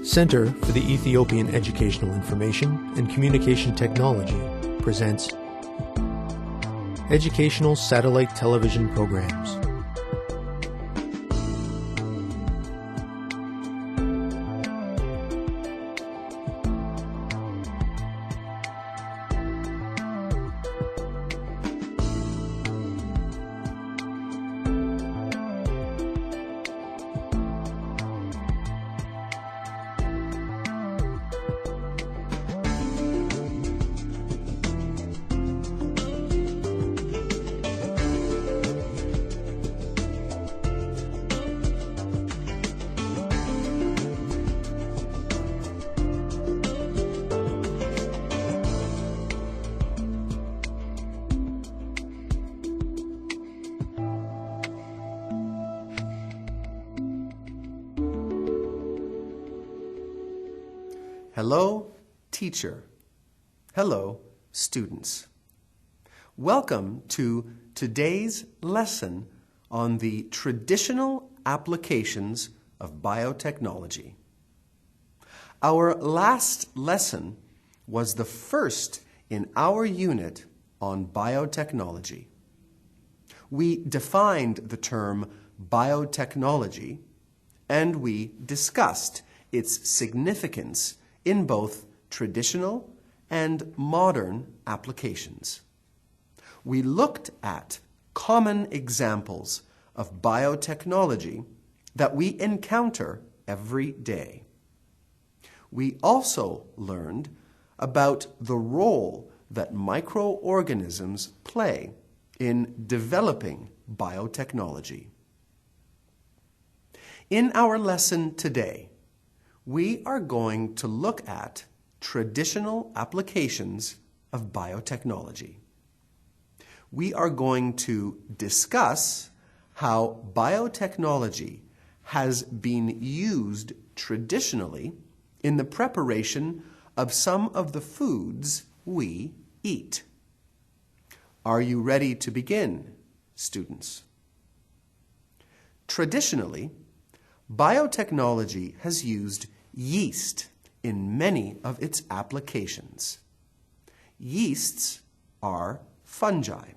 Center for the Ethiopian Educational Information and Communication Technology presents Educational Satellite Television Programs. Hello, teacher. Hello, students. Welcome to today's lesson on the traditional applications of biotechnology. Our last lesson was the first in our unit on biotechnology. We defined the term biotechnology and we discussed its significance in both traditional and modern applications. We looked at common examples of biotechnology that we encounter every day. We also learned about the role that microorganisms play in developing biotechnology. In our lesson today, we are going to look at traditional applications of biotechnology. We are going to discuss how biotechnology has been used traditionally in the preparation of some of the foods we eat. Are you ready to begin, students? Traditionally, biotechnology has used yeast in many of its applications. Yeasts are fungi.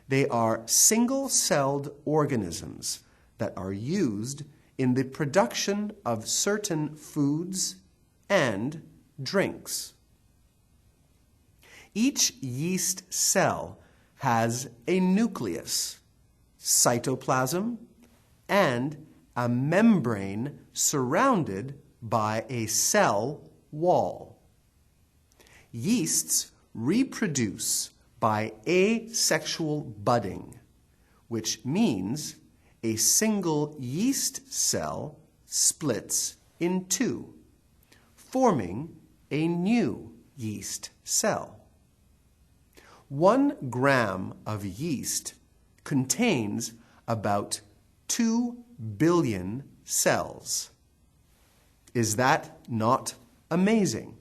They are single-celled organisms that are used in the production of certain foods and drinks. Each yeast cell has a nucleus, cytoplasm, and a membrane surrounded by a cell wall. Yeasts reproduce by asexual budding, which means a single yeast cell splits in two, forming a new yeast cell. 1 gram of yeast contains about 2 billion cells. Is that not amazing?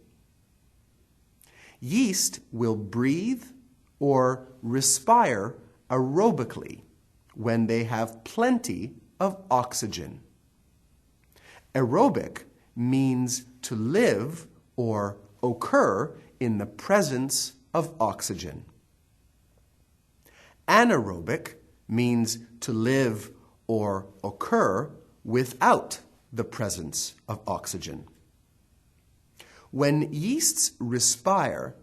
Yeast will breathe or respire aerobically when they have plenty of oxygen. Aerobic means to live or occur in the presence of oxygen. Anaerobic means to live or occur without the presence of oxygen. When yeasts respire,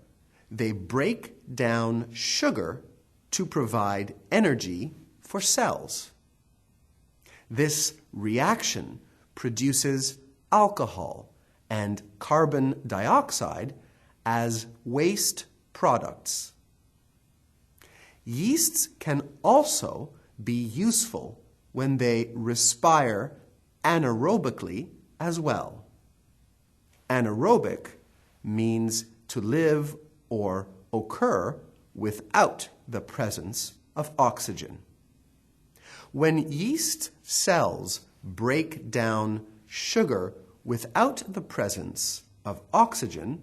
they break down sugar to provide energy for cells. This reaction produces alcohol and carbon dioxide as waste products. Yeasts can also be useful when they respire anaerobically as well. Anaerobic means to live or occur without the presence of oxygen. When yeast cells break down sugar without the presence of oxygen,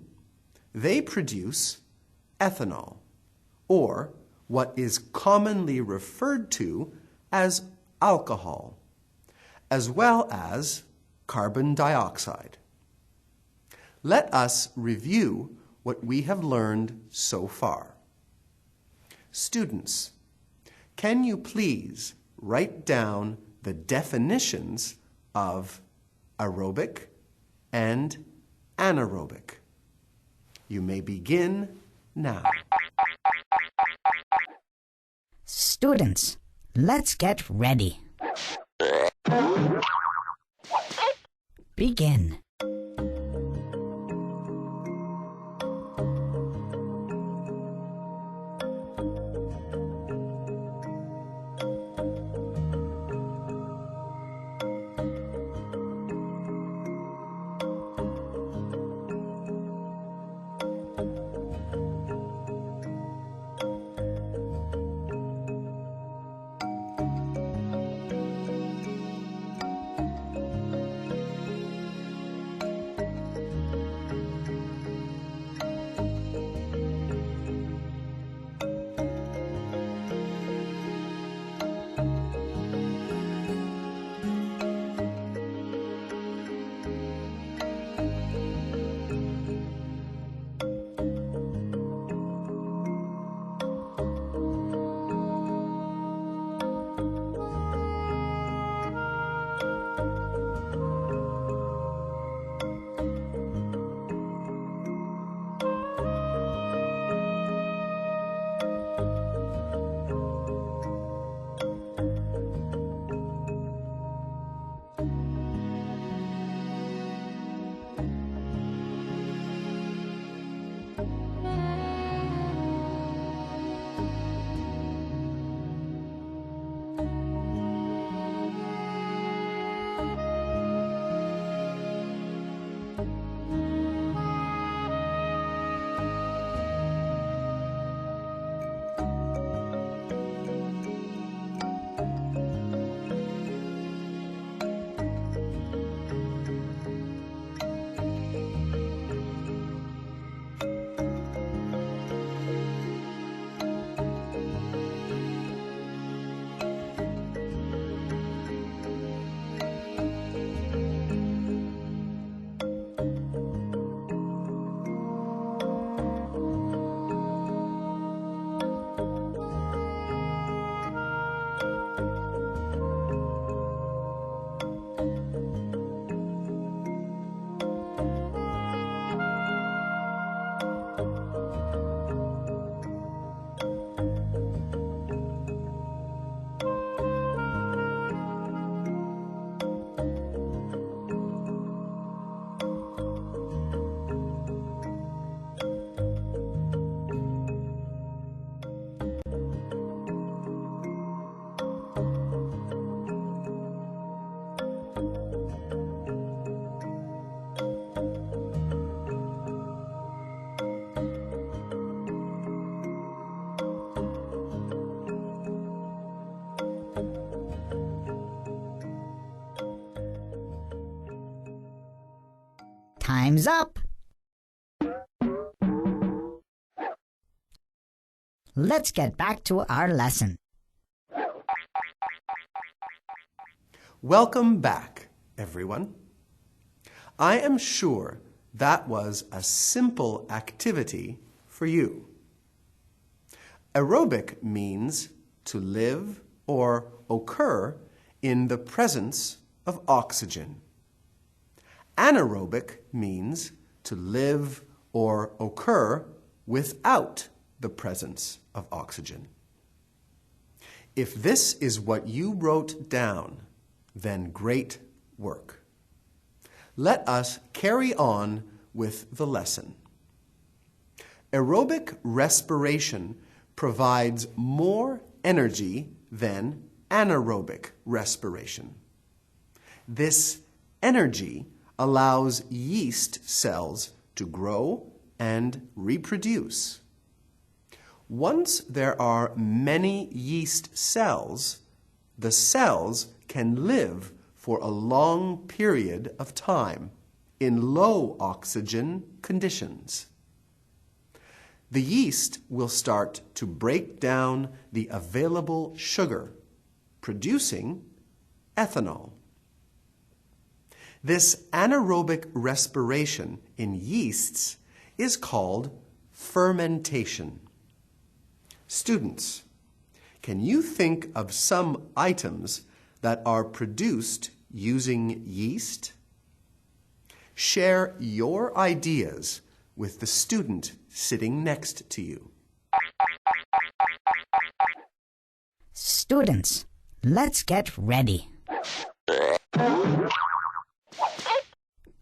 they produce ethanol, or what is commonly referred to as alcohol, as well as carbon dioxide. Let us review what we have learned so far. Students, can you please write down the definitions of aerobic and anaerobic? You may begin now. Students, let's get ready. Begin. Time's up. Let's get back to our lesson. Welcome back, everyone. I am sure that was a simple activity for you. Aerobic means to live or occur in the presence of oxygen. Anaerobic means to live or occur without the presence of oxygen. If this is what you wrote down, then great work. Let us carry on with the lesson. Aerobic respiration provides more energy than anaerobic respiration. This energy allows yeast cells to grow and reproduce. Once there are many yeast cells, the cells can live for a long period of time in low oxygen conditions. The yeast will start to break down the available sugar, producing ethanol. This anaerobic respiration in yeasts is called fermentation. Students, can you think of some items that are produced using yeast? Share your ideas with the student sitting next to you. Students, let's get ready.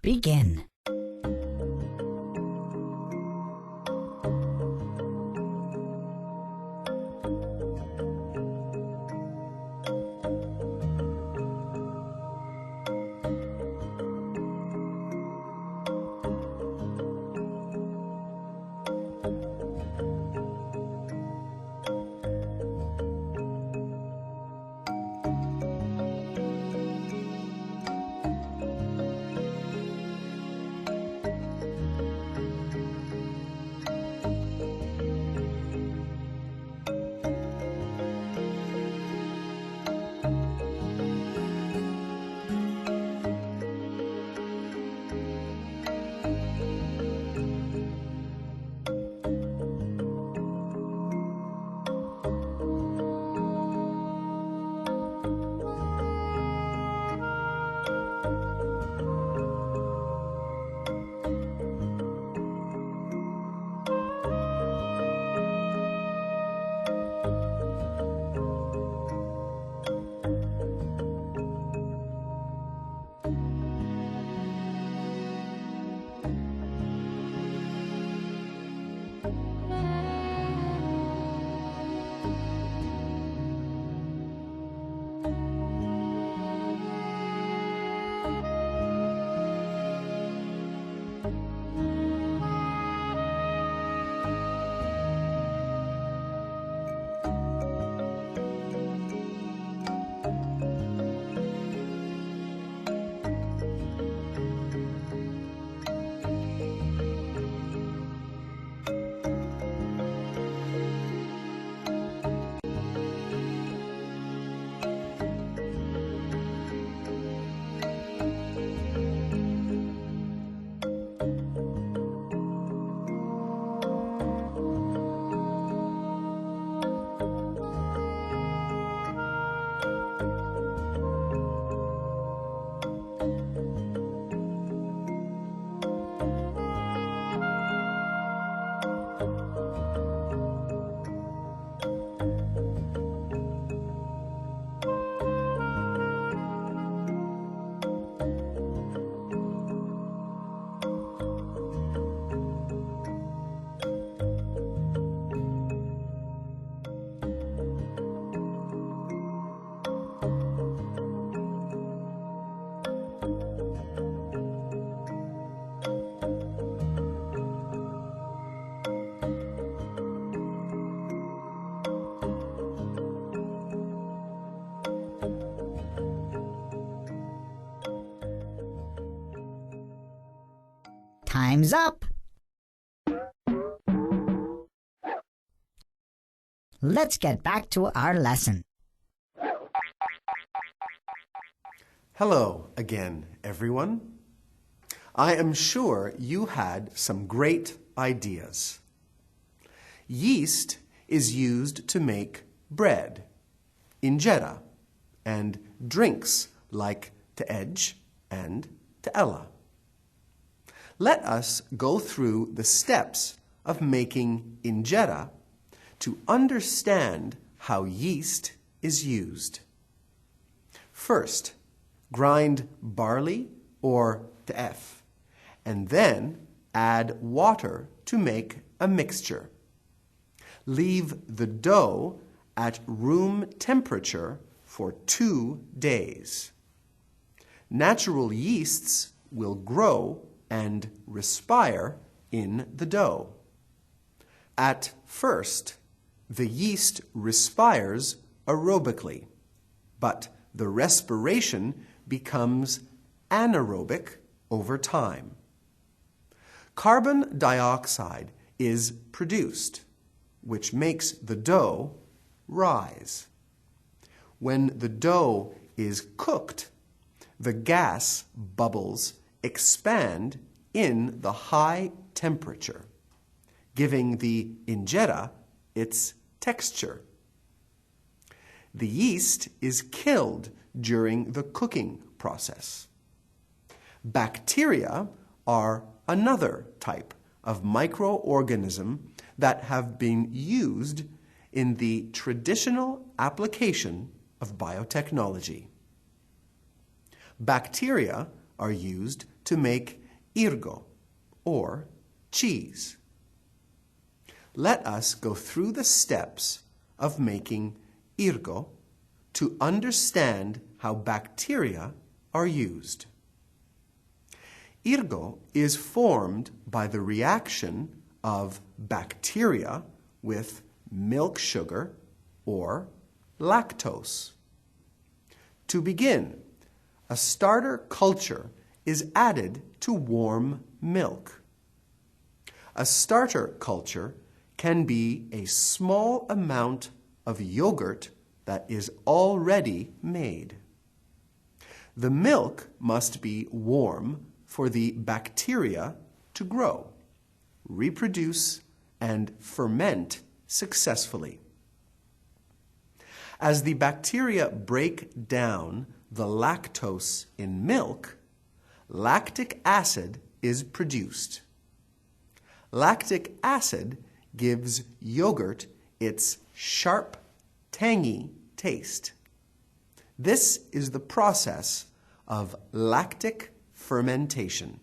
Begin. Time's up. Let's get back to our lesson. Hello again, everyone. I am sure you had some great ideas. Yeast is used to make bread, injera, and drinks like T'edge and T'ella. Let us go through the steps of making injera to understand how yeast is used. First, grind barley or te'ef, and then add water to make a mixture. Leave the dough at room temperature for 2 days. Natural yeasts will grow and respire in the dough. At first, the yeast respires aerobically, but the respiration becomes anaerobic over time. Carbon dioxide is produced, which makes the dough rise. When the dough is cooked, The gas bubbles expand in the high temperature, giving the injera its texture. The yeast is killed during the cooking process. Bacteria are another type of microorganism that have been used in the traditional application of biotechnology. Bacteria are used to make irgo, or cheese. Let us go through the steps of making irgo to understand how bacteria are used. Irgo is formed by the reaction of bacteria with milk sugar or lactose. To begin, a starter culture is added to warm milk. A starter culture can be a small amount of yogurt that is already made. The milk must be warm for the bacteria to grow, reproduce, and ferment successfully. As the bacteria break down the lactose in milk, lactic acid is produced. Lactic acid gives yogurt its sharp, tangy taste. This is the process of lactic fermentation.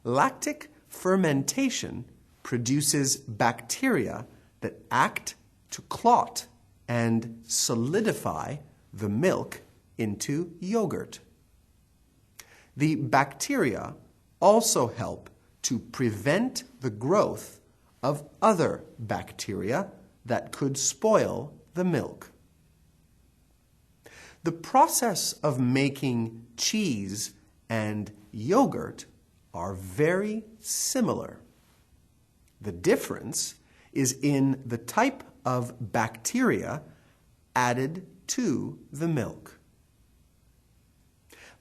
Lactic fermentation produces bacteria that act to clot and solidify the milk into yogurt. The bacteria also help to prevent the growth of other bacteria that could spoil the milk. The process of making cheese and yogurt are very similar. The difference is in the type of bacteria added to the milk.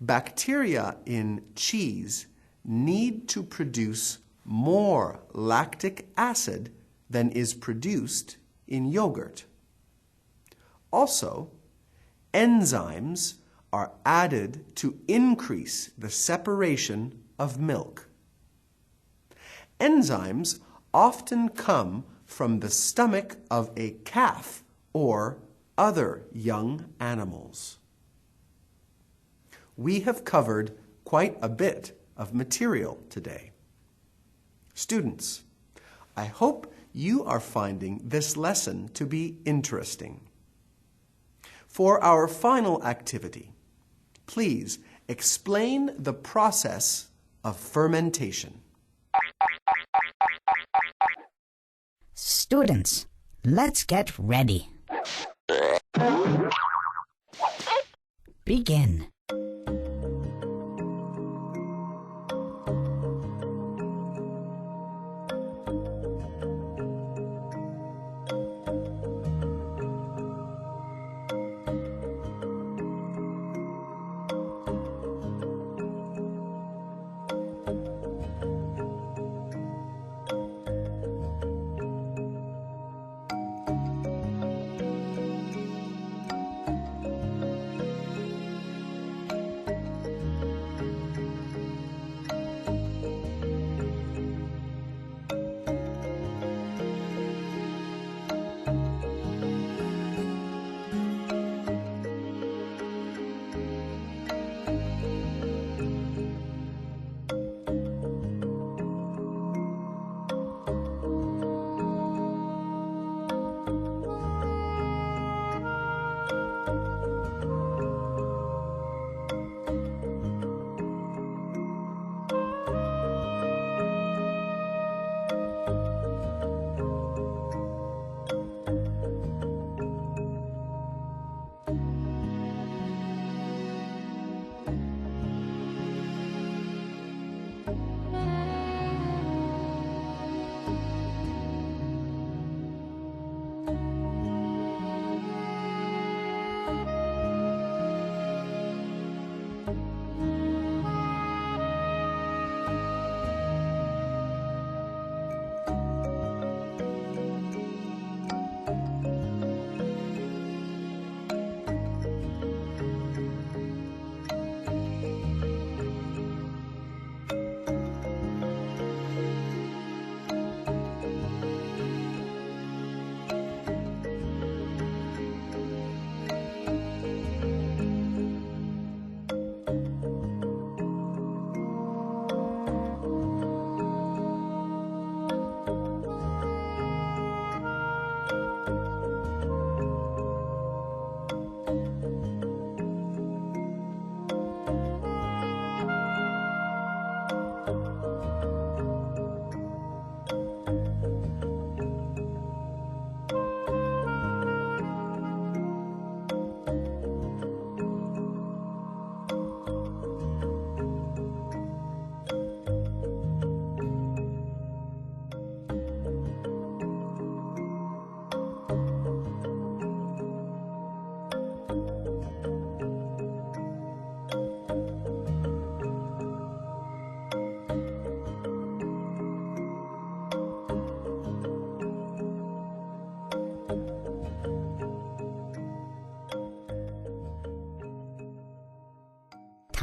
Bacteria in cheese need to produce more lactic acid than is produced in yogurt. Also, enzymes are added to increase the separation of milk. Enzymes often come from the stomach of a calf or other young animals. We have covered quite a bit of material today. Students, I hope you are finding this lesson to be interesting. For our final activity, please explain the process of fermentation. Students, let's get ready. Begin.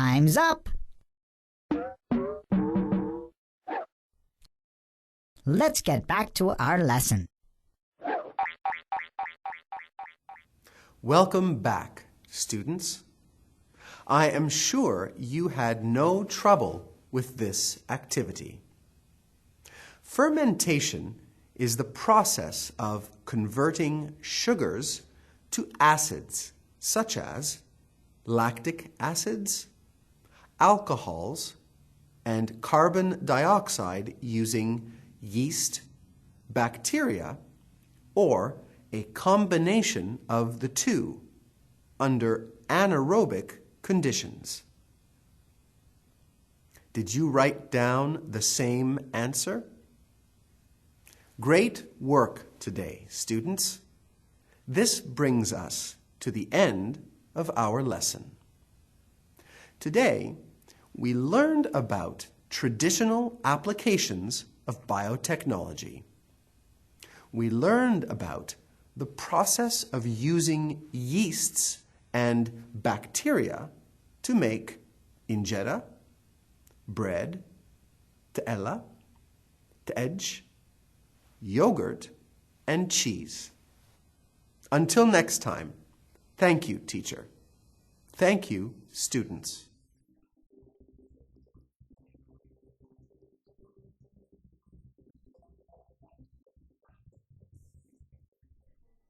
Time's up. Let's get back to our lesson. Welcome back, students. I am sure you had no trouble with this activity. Fermentation is the process of converting sugars to acids, such as lactic acids, alcohols, and carbon dioxide using yeast, bacteria, or a combination of the two under anaerobic conditions. Did you write down the same answer? Great work today, students. This brings us to the end of our lesson. Today, we learned about traditional applications of biotechnology. We learned about the process of using yeasts and bacteria to make injera, bread, te'ela, te'edge, yogurt, and cheese. Until next time, thank you, teacher. Thank you, students.